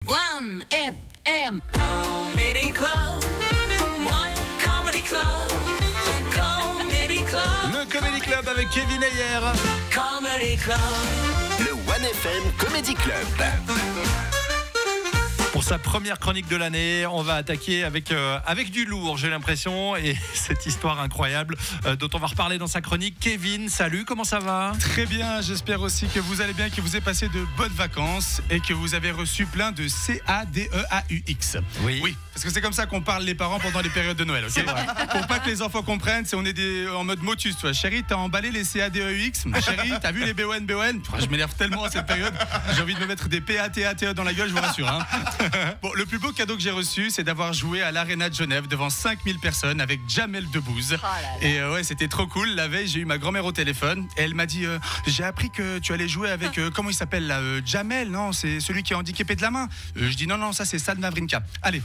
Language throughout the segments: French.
1FM Comedy Club. Comedy Club. Comedy Club. Le Comedy Club avec Kevin Ayer. Comedy Club. Le 1FM Comedy Club. Pour sa première chronique de l'année, on va attaquer avec du lourd, j'ai l'impression, et cette histoire incroyable dont on va reparler dans sa chronique. Kevin, salut, comment ça va ? Très bien, j'espère aussi que vous allez bien, que vous avez passé de bonnes vacances et que vous avez reçu plein de CADEAUX. Oui. Parce que c'est comme ça qu'on parle les parents pendant les périodes de Noël, ok ? Pour pas que les enfants comprennent, on est en mode motus, tu vois. Chérie, t'as emballé les CADEAUX ? Chérie, t'as vu les BON ? Je m'énerve tellement à cette période, j'ai envie de me mettre des PATATE dans la gueule, je vous rassure. Hein. Bon, le plus beau cadeau que j'ai reçu, c'est d'avoir joué à l'Arena de Genève devant 5000 personnes avec Jamel Debbouze. Et ouais, c'était trop cool. La veille, j'ai eu ma grand-mère au téléphone et elle m'a dit j'ai appris que tu allais jouer avec comment il s'appelle là, Jamel, non, c'est celui qui est handicapé de la main. Je dis non, ça c'est Sad Mavrinka. Allez,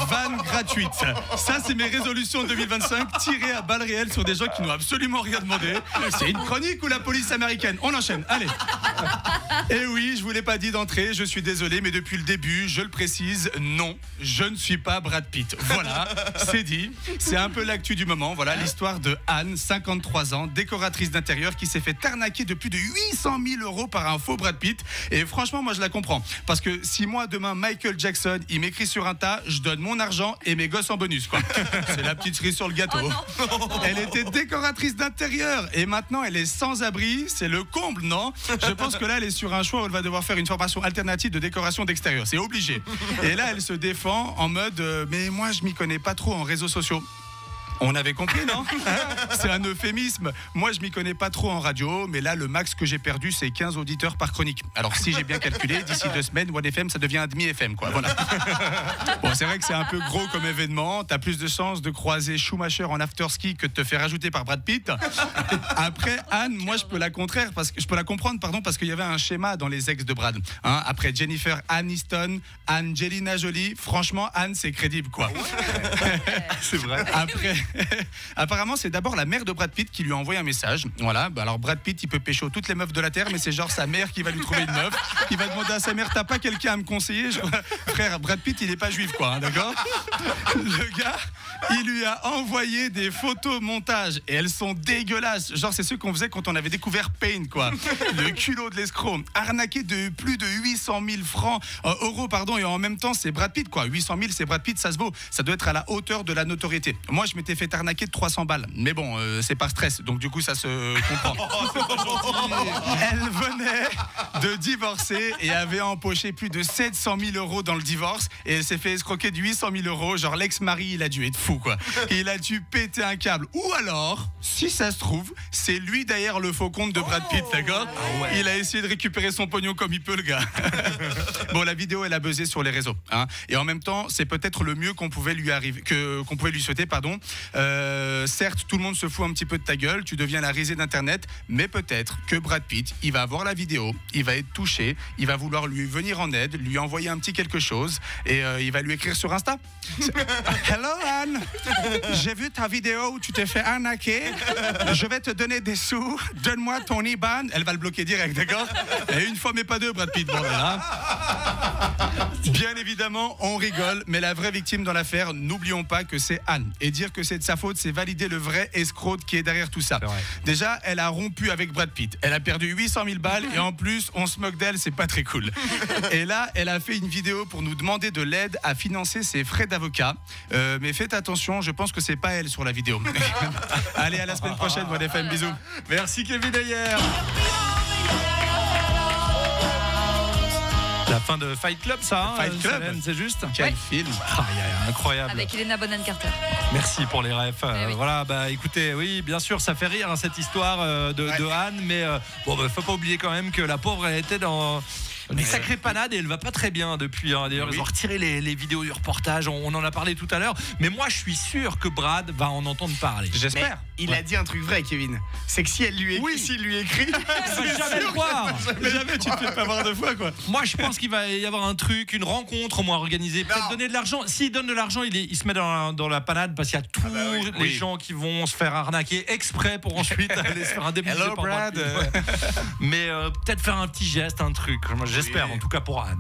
vanne gratuite. Ça, c'est mes résolutions 2025, tirées à balles réelles sur des gens qui n'ont absolument rien demandé. C'est une chronique ou la police américaine ? On enchaîne, allez. Et oui, je vous l'ai pas dit d'entrée, je suis désolé, mais depuis le début, je le précise, non, je ne suis pas Brad Pitt. Voilà, c'est dit. C'est un peu l'actu du moment. Voilà l'histoire de Anne, 53 ans, décoratrice d'intérieur, qui s'est fait arnaquer de plus de 800 000 euros par un faux Brad Pitt. Et franchement, moi, je la comprends. Parce que si moi, demain, Michael Jackson, il m'écrit sur un tas, je donne mon argent et mes gosses en bonus, quoi. C'est la petite cerise sur le gâteau. Oh Elle était décoratrice d'intérieur et maintenant, elle est sans abri. C'est le comble, non ? Je pense que là, elle est sur un choix où elle va devoir faire une formation alternative de décoration d'extérieur. C'est obligé. Et là, elle se défend en mode mais moi, je m'y connais pas trop en réseaux sociaux. On avait compris, non ? C'est un euphémisme. Moi, je m'y connais pas trop en radio, mais là, le max que j'ai perdu, c'est 15 auditeurs par chronique. Alors, si j'ai bien calculé, d'ici 2 semaines, 1FM, ça devient un demi-FM, quoi. Voilà. Bon, c'est vrai que c'est un peu gros comme événement. T'as plus de chances de croiser Schumacher en afterski que de te faire ajouter par Brad Pitt. Après, Anne, moi, je peux la comprendre, parce qu'il y avait un schéma dans les ex de Brad. Hein, après Jennifer Aniston, Angelina Jolie, franchement, Anne, c'est crédible, quoi. C'est vrai. Après, apparemment, c'est d'abord la mère de Brad Pitt qui lui a envoyé un message. Voilà, alors Brad Pitt, il peut pécho toutes les meufs de la Terre, mais c'est genre sa mère qui va lui trouver une meuf. Il va demander à sa mère, t'as pas quelqu'un à me conseiller ? Frère, Brad Pitt, il est pas juif, quoi, hein, d'accord ? Le gars, il lui a envoyé des photos montage et elles sont dégueulasses. Genre, c'est ceux qu'on faisait quand on avait découvert Pain, quoi. Le culot de l'escroc. Arnaqué de plus de 800 000 euros, et en même temps, c'est Brad Pitt, quoi. 800 000, c'est Brad Pitt, ça se vaut. Ça doit être à la hauteur de la notoriété. Moi, je m'étais fait arnaquer de 300 balles. Mais bon, c'est par stress, donc du coup, ça se comprend. Elle venait de divorcer et avait empoché plus de 700 000 euros dans le divorce et elle s'est fait escroquer de 800 000 euros. Genre, l'ex-mari, il a dû être fou, quoi. Il a dû péter un câble. Ou alors, si ça se trouve, c'est lui derrière le faux compte de Brad Pitt, d'accord ? Il a essayé de récupérer son pognon comme il peut, le gars. Bon, la vidéo, elle a buzzé sur les réseaux. Hein. Et en même temps, c'est peut-être le mieux qu'on pouvait lui souhaiter, pardon. Certes, tout le monde se fout un petit peu de ta gueule, tu deviens la risée d'internet, mais peut-être que Brad Pitt, il va voir la vidéo, il va être touché, il va vouloir lui venir en aide, lui envoyer un petit quelque chose et il va lui écrire sur Insta. Hello Anne, j'ai vu ta vidéo où tu t'es fait arnaquer, je vais te donner des sous, donne-moi ton IBAN. Elle va le bloquer direct, d'accord ? Et une fois mais pas deux, Brad Pitt, bordel, hein. Bien évidemment, on rigole, mais la vraie victime dans l'affaire, n'oublions pas que c'est Anne. Et dire que c'est de sa faute, c'est valider le vrai escroc qui est derrière tout ça. Déjà, elle a rompu avec Brad Pitt. Elle a perdu 800 000 balles et en plus, on se moque d'elle, c'est pas très cool. Et là, elle a fait une vidéo pour nous demander de l'aide à financer ses frais d'avocat. Mais faites attention, je pense que c'est pas elle sur la vidéo. Allez, à la semaine prochaine, 1FM, bisous. Merci Kevin Ayer. La fin de Fight Club, ça, hein, Fight Club, Solène, c'est juste. Quel film. Incroyable. Avec Helena Bonham Carter. Merci pour les refs. Oui. Voilà, écoutez, oui, bien sûr, ça fait rire, hein, cette histoire de Anne, mais faut pas oublier quand même que la pauvre, elle était dans une sacrée panade et elle va pas très bien depuis. Hein. D'ailleurs, ils ont retiré les vidéos du reportage, on en a parlé tout à l'heure, mais moi, je suis sûr que Brad va en entendre parler. J'espère. Il a dit un truc vrai, Kevin. C'est que si elle lui écrit, s'il lui écrit, Il va jamais le croire. Mais jamais, tu te fais pas voir deux fois, quoi. Moi, je pense qu'il va y avoir un truc, une rencontre au moins organisée. Peut-être donner de l'argent. S'il donne de l'argent, il se met dans la panade parce qu'il y a tous les gens qui vont se faire arnaquer exprès pour ensuite aller se faire indemniser par Brad. Mais peut-être faire un petit geste, un truc. J'espère, en tout cas pour Anne.